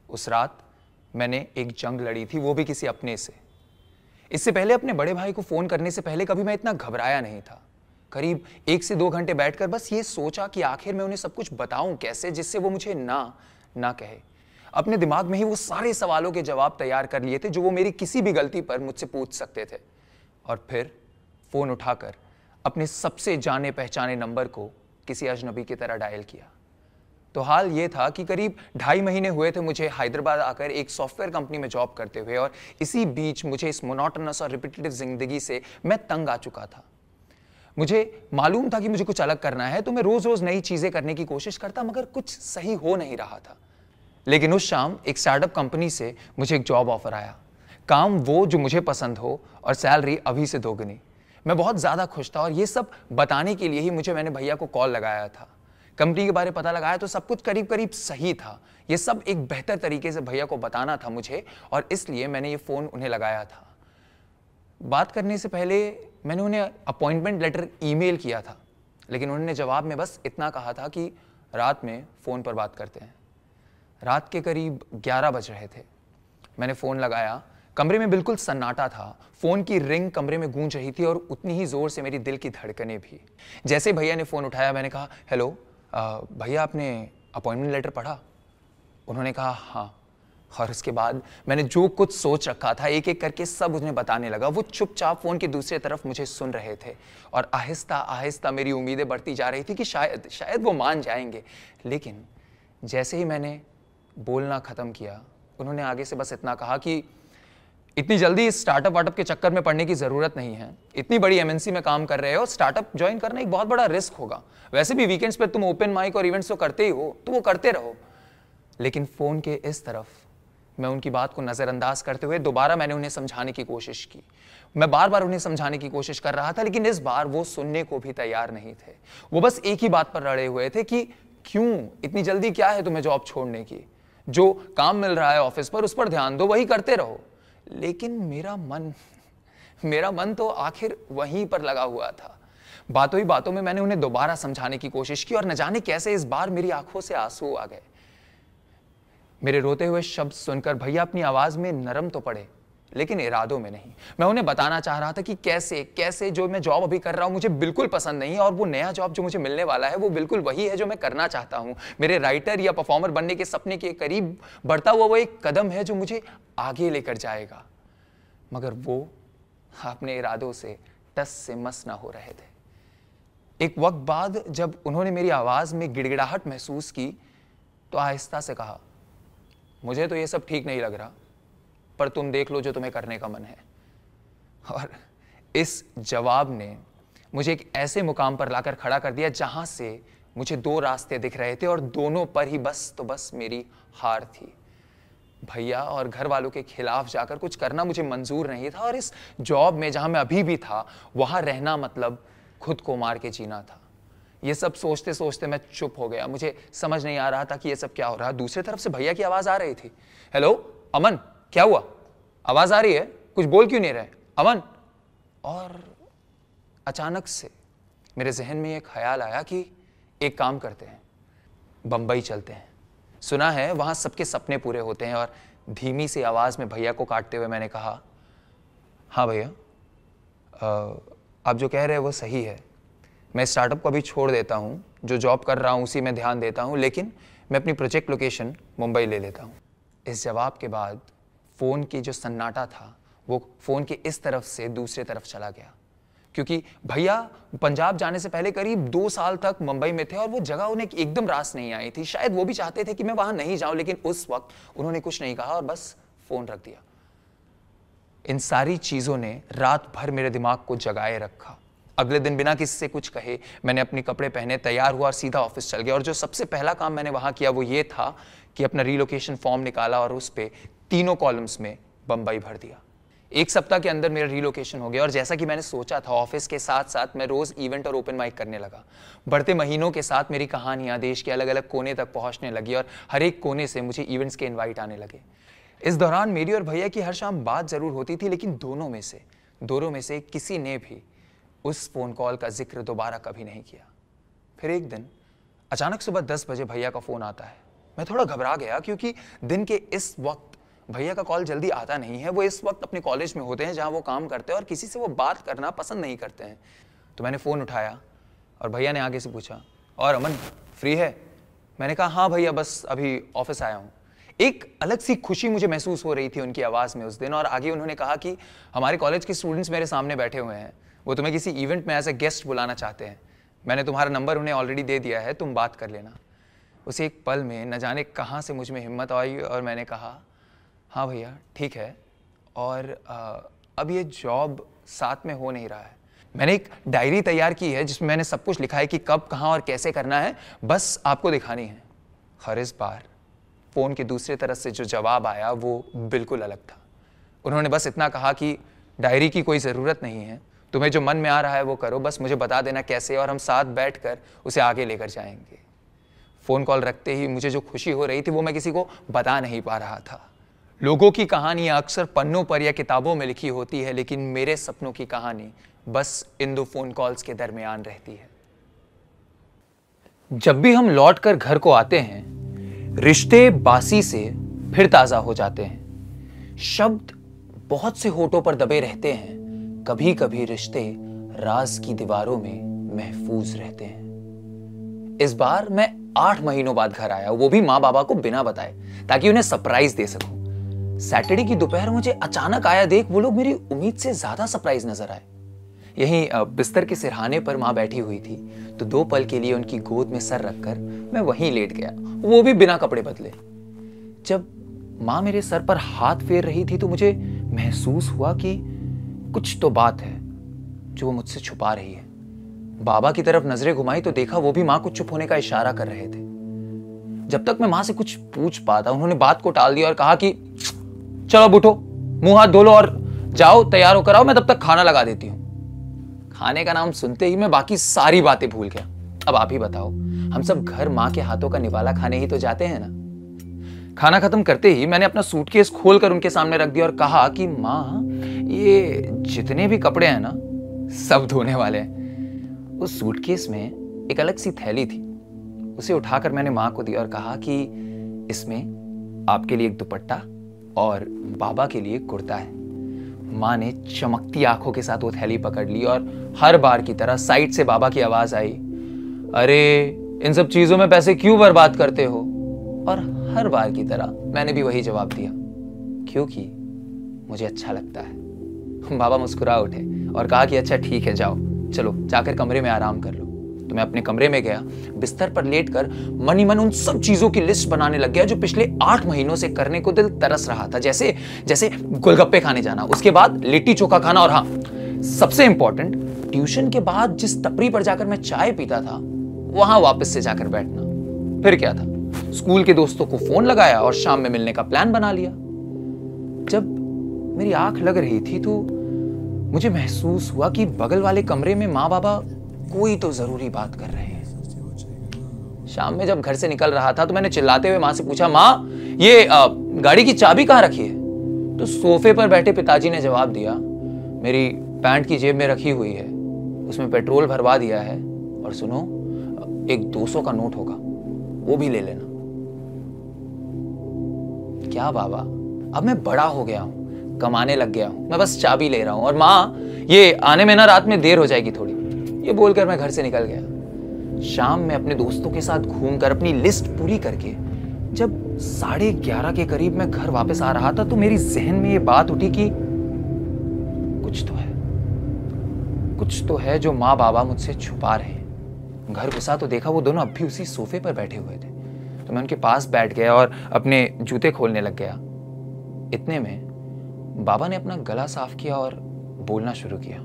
उस रात मैंने एक जंग लड़ी थी, वो भी किसी अपने से। इससे पहले अपने बड़े भाई को फोन करने से पहले कभी मैं इतना घबराया नहीं था। करीब 1 से 2 घंटे बैठकर बस ये सोचा कि आखिर मैं उन्हें सब कुछ बताऊं कैसे, जिससे वो मुझे ना कहे। अपने दिमाग में ही वो सारे सवालों के जवाब तैयार कर लिए थे जो वो मेरी किसी भी गलती पर मुझसे पूछ सकते थे। और फिर फोन उठाकर अपने सबसे जाने पहचाने नंबर को किसी अजनबी की तरह डायल किया। तो हाल ये था कि करीब 2.5 महीने हुए थे मुझे हैदराबाद आकर एक सॉफ्टवेयर कंपनी में जॉब करते हुए, और इसी बीच मुझे इस मोनोटोनस और रिपीटेटिव जिंदगी से मैं तंग आ चुका था। मुझे मालूम था कि मुझे कुछ अलग करना है, तो मैं रोज रोज नई चीजें करने की कोशिश करता, मगर कुछ सही हो नहीं रहा था। लेकिन उस शाम एक स्टार्टअप कंपनी से मुझे एक जॉब ऑफर आया। काम वो जो मुझे पसंद हो और सैलरी अभी से 2 गुनी। मैं बहुत ज्यादा खुश था, और ये सब बताने के लिए ही मैंने भैया को कॉल लगाया था। कंपनी के बारे में पता लगाया तो सब कुछ करीब करीब सही था। ये सब एक बेहतर तरीके से भैया को बताना था मुझे, और इसलिए मैंने ये फोन उन्हें लगाया था। बात करने से पहले मैंने उन्हें अपॉइंटमेंट लेटर ईमेल किया था, लेकिन उन्होंने जवाब में बस इतना कहा था कि रात में फोन पर बात करते हैं। रात के करीब 11 बज रहे थे। मैंने फोन लगाया। कमरे में बिल्कुल सन्नाटा था। फोन की रिंग कमरे में गूंज रही थी, और उतनी ही जोर से मेरी दिल की धड़कनें भी। जैसे भैया ने फोन उठाया, मैंने कहा, हेलो भैया, आपने अपॉइंटमेंट लेटर पढ़ा? उन्होंने कहा हाँ। और उसके बाद मैंने जो कुछ सोच रखा था एक एक करके सब उन्हें बताने लगा। वो चुपचाप फोन की दूसरी तरफ मुझे सुन रहे थे, और आहिस्ता आहिस्ता मेरी उम्मीदें बढ़ती जा रही थी कि शायद वो मान जाएंगे। लेकिन जैसे ही मैंने बोलना खत्म किया, उन्होंने आगे से बस इतना कहा कि इतनी जल्दी इस स्टार्टअप वार्टअप के चक्कर में पड़ने की जरूरत नहीं है। इतनी बड़ी एमएनसी में काम कर रहे हो, स्टार्टअप ज्वाइन करना एक बहुत बड़ा रिस्क होगा। वैसे भी वीकेंड्स पे तुम ओपन माइक और इवेंट्स तो करते ही हो, तो वो करते रहो। लेकिन फोन के इस तरफ मैं उनकी बात को नजरअंदाज करते हुए दोबारा मैंने उन्हें समझाने की कोशिश की। मैं बार बार उन्हें समझाने की कोशिश कर रहा था, लेकिन इस बार वो सुनने को भी तैयार नहीं थे। वो बस एक ही बात पर अड़े हुए थे कि क्यों, इतनी जल्दी क्या है तुम्हें जॉब छोड़ने की? जो काम मिल रहा है ऑफिस पर, उस पर ध्यान दो, वही करते रहो। लेकिन मेरा मन तो आखिर वहीं पर लगा हुआ था। बातों ही बातों में मैंने उन्हें दोबारा समझाने की कोशिश की, और न जाने कैसे इस बार मेरी आंखों से आंसू आ गए। मेरे रोते हुए शब्द सुनकर भैया अपनी आवाज में नरम तो पड़े, लेकिन इरादों में नहीं। मैं उन्हें बताना चाह रहा था कि कैसे जो मैं जॉब अभी कर रहा हूं मुझे बिल्कुल पसंद नहीं है, और वो नया जॉब जो मुझे मिलने वाला है वो बिल्कुल वही है जो मैं करना चाहता हूं। मेरे राइटर या परफॉर्मर बनने के सपने के करीब बढ़ता हुआ वो एक कदम है जो मुझे आगे लेकर जाएगा। मगर वो अपने इरादों से टस से मस ना हो रहे थे। एक वक्त बाद जब उन्होंने मेरी आवाज में गिड़गिड़ाहट महसूस की, तो आहिस्ता से कहा, मुझे तो ये सब ठीक नहीं लग रहा, पर तुम देख लो जो तुम्हें करने का मन है। और इस जवाब ने मुझे एक ऐसे मुकाम पर लाकर खड़ा कर दिया जहां से मुझे 2 रास्ते दिख रहे थे, और दोनों पर ही बस मेरी हार थी। भैया और घर वालों के खिलाफ जाकर कुछ करना मुझे मंजूर नहीं था, और इस जॉब में जहां मैं अभी भी था वहां रहना मतलब खुद को मार के जीना था। ये सब सोचते सोचते मैं चुप हो गया। मुझे समझ नहीं आ रहा था कि ये सब क्या हो रहा है। दूसरी तरफ से भैया की आवाज आ रही थी, हेलो अमन, क्या हुआ? आवाज आ रही है, कुछ बोल क्यों नहीं रहे अमन? और अचानक से मेरे जहन में एक ख्याल आया कि एक काम करते हैं, बंबई चलते हैं। सुना है वहां सबके सपने पूरे होते हैं। और धीमी सी आवाज में भैया को काटते हुए मैंने कहा, हाँ भैया, आप जो कह रहे हैं वो सही है। मैं स्टार्टअप को अभी छोड़ देता हूँ, जो जॉब कर रहा हूँ उसी में ध्यान देता हूँ, लेकिन मैं अपनी प्रोजेक्ट लोकेशन मुंबई ले लेता हूँ। इस जवाब के बाद फ़ोन की जो सन्नाटा था वो फ़ोन के इस तरफ से दूसरे तरफ चला गया, क्योंकि भैया पंजाब जाने से पहले करीब 2 साल तक मुंबई में थे, और वो जगह उन्हें एकदम रास नहीं आई थी। शायद वो भी चाहते थे कि मैं वहां नहीं जाऊं, लेकिन उस वक्त उन्होंने कुछ नहीं कहा और बस फ़ोन रख दिया। इन सारी चीज़ों ने रात भर मेरे दिमाग को जगाए रखा। अगले दिन बिना किसी से कुछ कहे मैंने अपने कपड़े पहने, तैयार हुआ और सीधा ऑफिस चल गया। और जो सबसे पहला काम मैंने वहां किया वो ये था कि अपना रीलोकेशन फॉर्म निकाला और उस पे 3 कॉलम्स में बंबई भर दिया। 1 सप्ताह के अंदर मेरा रीलोकेशन हो गया, और जैसा कि मैंने सोचा था ऑफिस के साथ साथ मैं रोज इवेंट और ओपन माइक करने लगा। बढ़ते महीनों के साथ मेरी कहानियां देश के अलग अलग कोने तक पहुंचने लगी, और हर एक कोने से मुझे इवेंट्स के इन्वाइट आने लगे। इस दौरान मेरी और भैया की हर शाम बात जरूर होती थी, लेकिन दोनों में से किसी ने भी उस फोन कॉल का जिक्र दोबारा कभी नहीं किया। फिर एक दिन अचानक सुबह 10 बजे भैया का फोन आता है। मैं थोड़ा घबरा गया, क्योंकि दिन के इस वक्त भैया का कॉल जल्दी आता नहीं है। वो इस वक्त अपने कॉलेज में होते हैं जहां वो काम करते हैं, और किसी से वो बात करना पसंद नहीं करते हैं। तो मैंने फ़ोन उठाया और भैया ने आगे से पूछा, और अमन फ्री है? मैंने कहा हाँ भैया, बस अभी ऑफिस आया हूँ। एक अलग सी खुशी मुझे महसूस हो रही थी उनकी आवाज़ में उस दिन। और आगे उन्होंने कहा कि हमारे कॉलेज के स्टूडेंट्स मेरे सामने बैठे हुए हैं, वो तुम्हें किसी इवेंट में एज ए गेस्ट बुलाना चाहते हैं। मैंने तुम्हारा नंबर उन्हें ऑलरेडी दे दिया है, तुम बात कर लेना। उसे एक पल में न जाने कहाँ से मुझ में हिम्मत आई और मैंने कहा हाँ भैया ठीक है, और अब ये जॉब साथ में हो नहीं रहा है। मैंने एक डायरी तैयार की है जिसमें मैंने सब कुछ लिखा है कि कब, कहाँ और कैसे करना है, बस आपको दिखानी है। हर इस बार फ़ोन के दूसरे तरफ से जो जवाब आया वो बिल्कुल अलग था। उन्होंने बस इतना कहा कि डायरी की कोई ज़रूरत नहीं है, तुम्हें जो मन में आ रहा है वो करो, बस मुझे बता देना कैसे, और हम साथ बैठकर उसे आगे लेकर जाएंगे। फ़ोन कॉल रखते ही मुझे जो खुशी हो रही थी वो मैं किसी को बता नहीं पा रहा था। लोगों की कहानियाँ अक्सर पन्नों पर या किताबों में लिखी होती है, लेकिन मेरे सपनों की कहानी बस इन 2 फ़ोन कॉल्स के दरमियान रहती है। जब भी हम लौट कर घर को आते हैं, रिश्ते बासी से फिर ताज़ा हो जाते हैं। शब्द बहुत से होठों पर दबे रहते हैं, कभी कभी रिश्ते राज की दीवारों में महफूज रहते हैं। इस बार मैं 8 महीनों बाद घर आया, वो भी माँ बाबा को बिना बताए, ताकि उन्हें सरप्राइज दे सकूं। सैटरडे की दोपहर मुझे अचानक आया देख वो लोग मेरी उम्मीद से ज्यादा सरप्राइज नजर आए। यहीं बिस्तर के सिरहाने पर माँ बैठी हुई थी, तो 2 पल के लिए उनकी गोद में सर रखकर मैं वहीं लेट गया, वो भी बिना कपड़े बदले। जब माँ मेरे सर पर हाथ फेर रही थी तो मुझे महसूस हुआ कि कुछ तो बात है जो वो मुझसे छुपा रही है। बाबा की तरफ नजरें घुमाई तो देखा वो भी माँ को चुप होने का इशारा कर रहे थे। जब तक मैं माँ से कुछ पूछ पाता उन्होंने बात को टाल दिया और कहा कि चलो अब उठो, मुंह हाथ धो लो और जाओ तैयार होकर आओ, मैं तब तक खाना लगा देती हूँ। खाने का नाम सुनते ही मैं बाकी सारी बातें भूल गया। अब आप ही बताओ, हम सब घर माँ के हाथों का निवाला खाने ही तो जाते हैं ना। खाना खत्म करते ही मैंने अपना सूटकेस खोलकर उनके सामने रख दिया और कहा कि माँ, ये जितने भी कपड़े हैं ना सब धोने वाले हैं। उस सूटकेस में एक अलग सी थैली थी, उसे उठाकर मैंने माँ को दिया और कहा कि इसमें आपके लिए एक दुपट्टा और बाबा के लिए कुर्ता है। माँ ने चमकती आंखों के साथ वो थैली पकड़ ली और हर बार की तरह साइड से बाबा की आवाज आई, अरे इन सब चीजों में पैसे क्यों बर्बाद करते हो? और हर बार की तरह मैंने भी वही जवाब दिया, क्योंकि मुझे अच्छा लगता है। बाबा मुस्कुरा उठे और कहा कि अच्छा ठीक है, जाओ चलो जाकर कमरे में आराम कर लो। तो मैं अपने कमरे में गया, बिस्तर पर लेटकर मन ही मन उन सब चीजों की लिस्ट बनाने लग गया जो पिछले 8 महीनों से करने को दिल तरस रहा था। जैसे जैसे गोलगप्पे खाने जाना, उसके बाद लिट्टी चोखा खाना, और हाँ सबसे इंपॉर्टेंट, ट्यूशन के बाद जिस टपरी पर जाकर मैं चाय पीता था वहां वापस से जाकर बैठना। फिर क्या था, स्कूल के दोस्तों को फोन लगाया और शाम में मिलने का प्लान बना लिया। जब मेरी आंख लग रही थी तो मुझे महसूस हुआ कि बगल वाले कमरे में माँ बाबा कोई तो जरूरी बात कर रहे हैं। शाम में जब घर से निकल रहा था तो मैंने चिल्लाते हुए माँ से पूछा, माँ ये गाड़ी की चाबी कहाँ रखी है? तो सोफे पर बैठे पिताजी ने जवाब दिया, मेरी पैंट की जेब में रखी हुई है, उसमें पेट्रोल भरवा दिया है, और सुनो एक 200 का नोट होगा वो भी ले लेना। क्या बाबा, अब मैं बड़ा हो गया हूं, कमाने लग गया हूं, मैं बस चाबी ले रहा हूं, और माँ ये आने में ना रात में देर हो जाएगी थोड़ी। ये बोलकर मैं घर से निकल गया। शाम में अपने दोस्तों के साथ घूमकर अपनी लिस्ट पूरी करके जब 11:30 के करीब मैं घर वापस आ रहा था तो मेरी जहन में ये बात उठी कि कुछ तो है जो माँ बाबा मुझसे छुपा रहे हैं। घर घुसा तो देखा वो दोनों अब भी उसी सोफे पर बैठे हुए थे। तो मैं उनके पास बैठ गया और अपने जूते खोलने लग गया। इतने में बाबा ने अपना गला साफ किया और बोलना शुरू किया,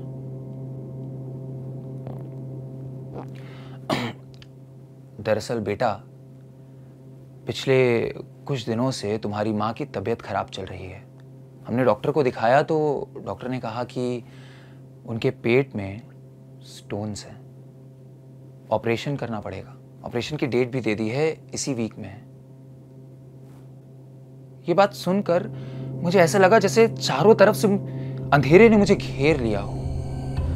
दरअसल बेटा, पिछले कुछ दिनों से तुम्हारी माँ की तबीयत खराब चल रही है। हमने डॉक्टर को दिखाया तो डॉक्टर ने कहा कि उनके पेट में स्टोन्स हैं, ऑपरेशन करना पड़ेगा। ऑपरेशन की डेट भी दे दी है, इसी वीक में है। ये बात सुनकर मुझे ऐसा लगा जैसे चारों तरफ से अंधेरे ने मुझे घेर लिया हो।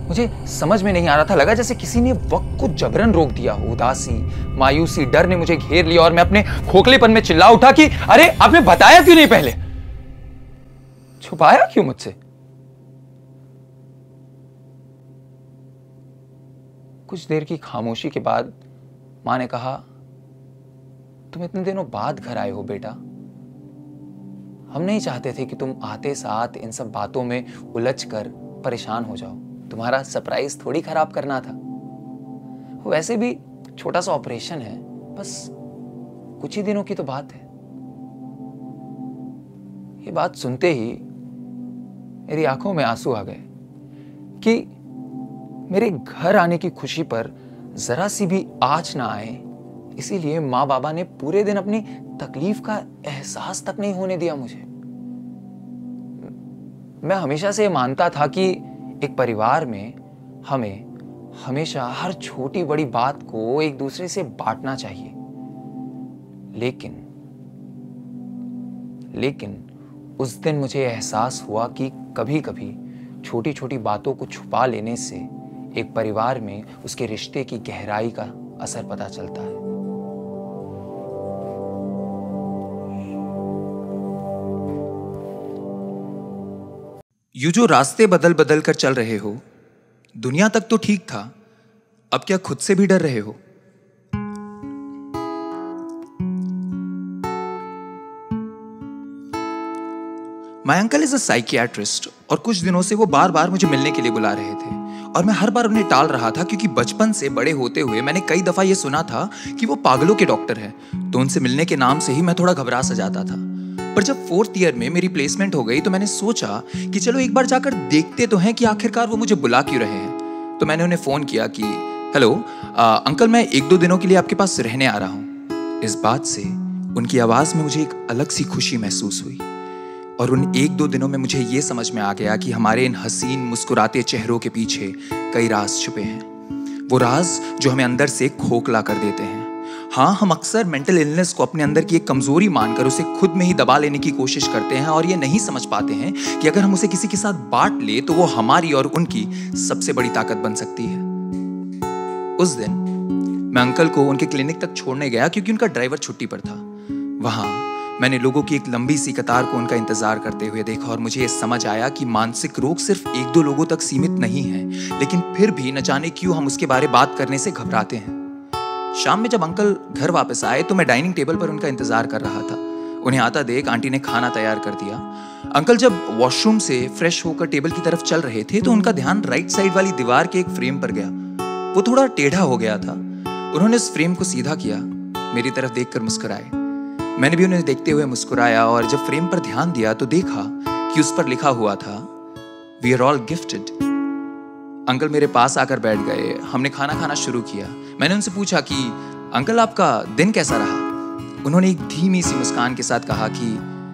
मुझे समझ में नहीं आ रहा था, लगा जैसे किसी ने वक्त को जबरन रोक दिया हो। उदासी, मायूसी, डर ने मुझे घेर लिया और मैं अपने खोखलेपन में चिल्ला उठा कि अरे आपने बताया क्यों नहीं पहले? छुपाया क्यों मुझसे? कुछ देर की खामोशी के बाद माँ ने कहा, तुम इतने दिनों बाद घर आए हो बेटा। हम नहीं चाहते थे कि तुम आते साथ इन सब बातों में उलझ कर परेशान हो जाओ। तुम्हारा सरप्राइज थोड़ी खराब करना था। वैसे भी छोटा सा ऑपरेशन है, बस कुछ ही दिनों की तो बात है। ये बात सुनते ही मेरी आंखों में आंसू आ गए कि मेरे घर आने की खुशी पर जरा सी भी आँच ना आए, इसीलिए माँ बाबा ने पूरे दिन अपनी तकलीफ का एहसास तक नहीं होने दिया मुझे। मैं हमेशा से मानता था कि एक परिवार में हमें हमेशा हर छोटी बड़ी बात को एक दूसरे से बांटना चाहिए, लेकिन उस दिन मुझे एहसास हुआ कि कभी कभी छोटी छोटी बातों को छुपा लेने से एक परिवार में उसके रिश्ते की गहराई का असर पता चलता है। ये जो रास्ते बदल बदल कर चल रहे हो, दुनिया तक तो ठीक था, अब क्या खुद से भी डर रहे हो? My uncle is a psychiatrist और कुछ दिनों से वो बार बार मुझे मिलने के लिए बुला रहे थे और मैं हर बार उन्हें टाल रहा था, क्योंकि बचपन से बड़े होते हुए मैंने कई दफा ये सुना था कि वो पागलों के डॉक्टर हैं, तो उनसे मिलने के नाम से ही मैं थोड़ा घबरा सा जाता था। पर जब 4th ईयर में मेरी प्लेसमेंट हो गई तो मैंने सोचा कि चलो एक बार जाकर देखते तो हैं कि आखिरकार वो मुझे बुला क्यों रहे हैं। तो मैंने उन्हें फोन किया कि हेलो अंकल, मैं 1-2 दिनों के लिए आपके पास रहने आ रहा हूँ। इस बात से उनकी आवाज में मुझे एक अलग सी खुशी महसूस हुई और उन 1-2 दिनों में मुझे ये समझ में आ गया कि हमारे इन हसीन मुस्कुराते चेहरों के पीछे कई राज छुपे हैं। वो राज जो हमें अंदर से खोखला कर देते हैं। हाँ, हम अक्सर मेंटल इलनेस को अपने अंदर की एक कमजोरी मानकर उसे खुद में ही दबा लेने की कोशिश करते हैं और ये नहीं समझ पाते हैं कि अगर हम उसे किसी के साथ बांट ले तो वो हमारी और उनकी सबसे बड़ी ताकत बन सकती है। उस दिन मैं अंकल को उनके क्लिनिक तक छोड़ने गया क्योंकि उनका ड्राइवर छुट्टी पर था। वहां मैंने लोगों की एक लंबी सी कतार को उनका इंतजार करते हुए देखा और मुझे ये समझ आया कि मानसिक रोग सिर्फ 1-2 लोगों तक सीमित नहीं है, लेकिन फिर भी न जाने क्यों हम उसके बारे बात करने से घबराते हैं। शाम में जब अंकल घर वापस आए तो मैं डाइनिंग टेबल पर उनका इंतजार कर रहा था। उन्हें आता देख आंटी ने खाना तैयार कर दिया। अंकल जब वॉशरूम से फ्रेश होकर टेबल की तरफ चल रहे थे तो उनका ध्यान राइट साइड वाली दीवार के एक फ्रेम पर गया। वो थोड़ा टेढ़ा हो गया था। उन्होंने उस फ्रेम को सीधा किया, मेरी तरफ देखकर मुस्कुराए। मैंने भी उन्हें देखते हुए मुस्कुराया और जब फ्रेम पर ध्यान दिया तो देखा कि उस पर लिखा हुआ था, we are all gifted. Uncle मेरे पास आकर बैठ गए। हमने खाना खाना शुरू किया। मैंने उनसे पूछा कि अंकल आपका दिन कैसा रहा? उन्होंने एक धीमी सी मुस्कान के साथ कहा कि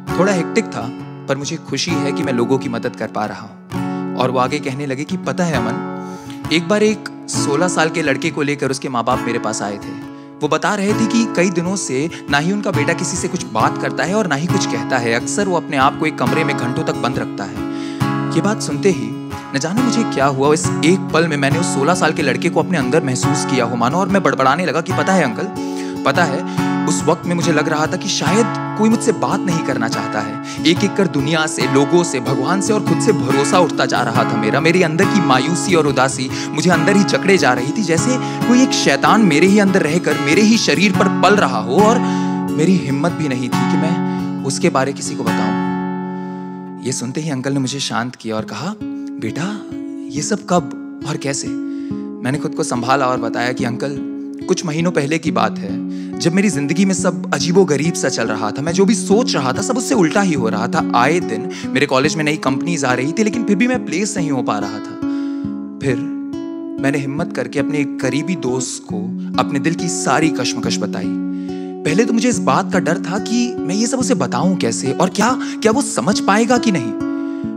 थोड़ा हेक्टिक था, पर मुझे खुशी है कि मैं लोगों की मदद कर पा रहा हूँ। और वो आगे कहने लगे कि पता है अमन, एक बार एक 16 साल के लड़के को लेकर उसके माँ बाप मेरे पास आए थे। वो बता रहे थे कि कई दिनों से ना ही उनका बेटा किसी से कुछ बात करता है और ना ही कुछ कहता है। अक्सर वो अपने आप को एक कमरे में घंटों तक बंद रखता है। ये बात सुनते ही न जाने मुझे क्या हुआ, इस एक पल में मैंने उस 16 साल के लड़के को अपने अंदर महसूस किया हो मानो, और मैं बड़बड़ाने लगा कि पता है अंकल, पता है उस वक्त में मुझे लग रहा था कि शायद कोई मुझसे बात नहीं करना चाहता है। एक एक कर दुनिया से, लोगों से, भगवान से और खुद से भरोसा उठता जा रहा था मेरा। मेरे अंदर की मायूसी और उदासी मुझे अंदर ही जकड़े जा रही थी, जैसे कोई एक शैतान मेरे ही अंदर रहकर मेरे ही शरीर पर पल रहा हो और मेरी हिम्मत भी नहीं थी कि मैं उसके बारे किसी को बताऊं। ये सुनते ही अंकल ने मुझे शांत किया और कहा, बेटा ये सब कब और कैसे? मैंने खुद को संभाला और बताया कि अंकल कुछ महीनों पहले की बात है, जब मेरी जिंदगी में सब अजीबो गरीब सा चल रहा था। मैं जो भी सोच रहा था सब उससे उल्टा ही हो रहा था। आए दिन मेरे कॉलेज में नई कंपनीज आ रही थी, लेकिन फिर भी मैं प्लेस नहीं हो पा रहा था। फिर मैंने हिम्मत करके अपने एक करीबी दोस्त को अपने दिल की सारी कश्मकश बताई। पहले तो मुझे इस बात का डर था कि मैं ये सब उसे बताऊं कैसे और क्या वो समझ पाएगा कि नहीं।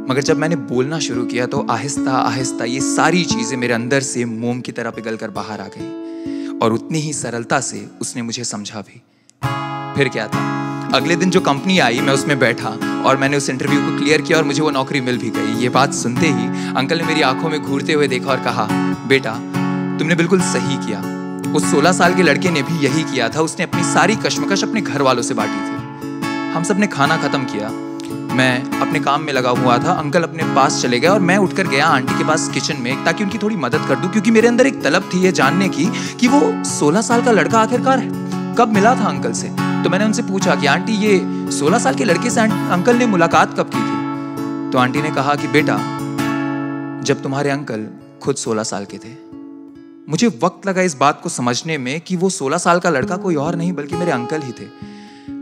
मगर जब मैंने बोलना शुरू किया तो आहिस्ता आहिस्ता ये सारी चीजें मेरे अंदर से मोम की तरह पिघल कर बाहर आ गई और उतनी ही सरलता से उसने मुझे समझा भी। फिर क्या था, अगले दिन जो कंपनी आई मैं उसमें बैठा और मैंने उस इंटरव्यू को क्लियर किया और मुझे वो नौकरी मिल भी गई। ये बात सुनते ही अंकल ने मेरी आंखों में घूरते हुए देखा और कहा, बेटा तुमने बिल्कुल सही किया। उस 16 साल के लड़के ने भी यही किया था। उसने अपनी सारी कश्मकश अपने घर वालों से बांटी थी। हम सब ने खाना खत्म किया। मैं अपने काम में लगा हुआ था, अंकल अपने पास चले गए और मैं उठकर गया आंटी के पास किचन में, ताकि उनकी थोड़ी मदद कर दूं, क्योंकि मेरे अंदर एक तलब थी ये जानने की कि वो 16 साल का लड़का आखिरकार कब मिला था अंकल से। तो मैंने उनसे पूछा कि आंटी, ये 16 साल के लड़के से अंकल ने मुलाकात कब की थी? तो आंटी ने कहा कि बेटा, जब तुम्हारे अंकल खुद 16 साल के थे। मुझे वक्त लगा इस बात को समझने में कि वो 16 साल का लड़का कोई और नहीं बल्कि मेरे अंकल ही थे।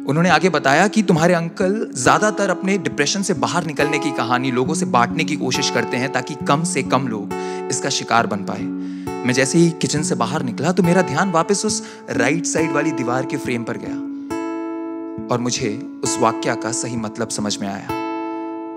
उन्होंने आगे बताया कि तुम्हारे अंकल ज्यादातर अपने डिप्रेशन से बाहर निकलने की कहानी लोगों से बांटने की कोशिश करते हैं, ताकि कम से कम लोग इसका शिकार बन पाए। मैं जैसे ही किचन से बाहर निकला तो मेरा ध्यान वापस उस राइट साइड वाली दीवार के फ्रेम पर गया और मुझे उस वाक्य का सही मतलब समझ में आया।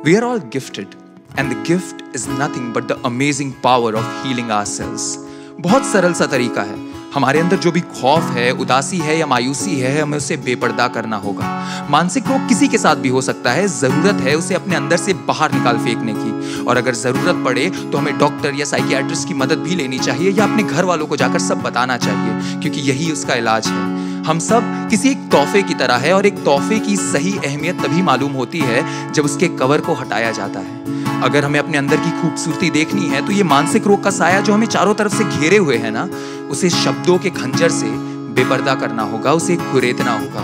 We are all gifted and the gift is nothing but the amazing power of healing ourselves। बहुत सरल सा तरीका है। हमारे अंदर जो भी खौफ है, उदासी है या मायूसी है, हमें उसे बेपर्दा करना होगा। मानसिक रोग किसी के साथ भी हो सकता है, जरूरत है उसे अपने अंदर से बाहर निकाल फेंकने की। और अगर जरूरत पड़े तो हमें डॉक्टर या साइकियाट्रिस्ट की मदद भी लेनी चाहिए, या अपने घर वालों को जाकर सब बताना चाहिए, क्योंकि यही उसका इलाज है। हम सब किसी एक तोहफे की तरह है, और एक तोहफे की सही अहमियत तभी मालूम होती है जब उसके कवर को हटाया जाता है। अगर हमें अपने अंदर की खूबसूरती देखनी है तो ये मानसिक रोग का साया जो हमें चारों तरफ से घेरे हुए है ना, उसे शब्दों के खंजर से बेपर्दा करना होगा, उसे कुरेदना होगा।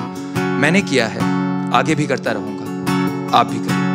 मैंने किया है, आगे भी करता रहूंगा, आप भी करें।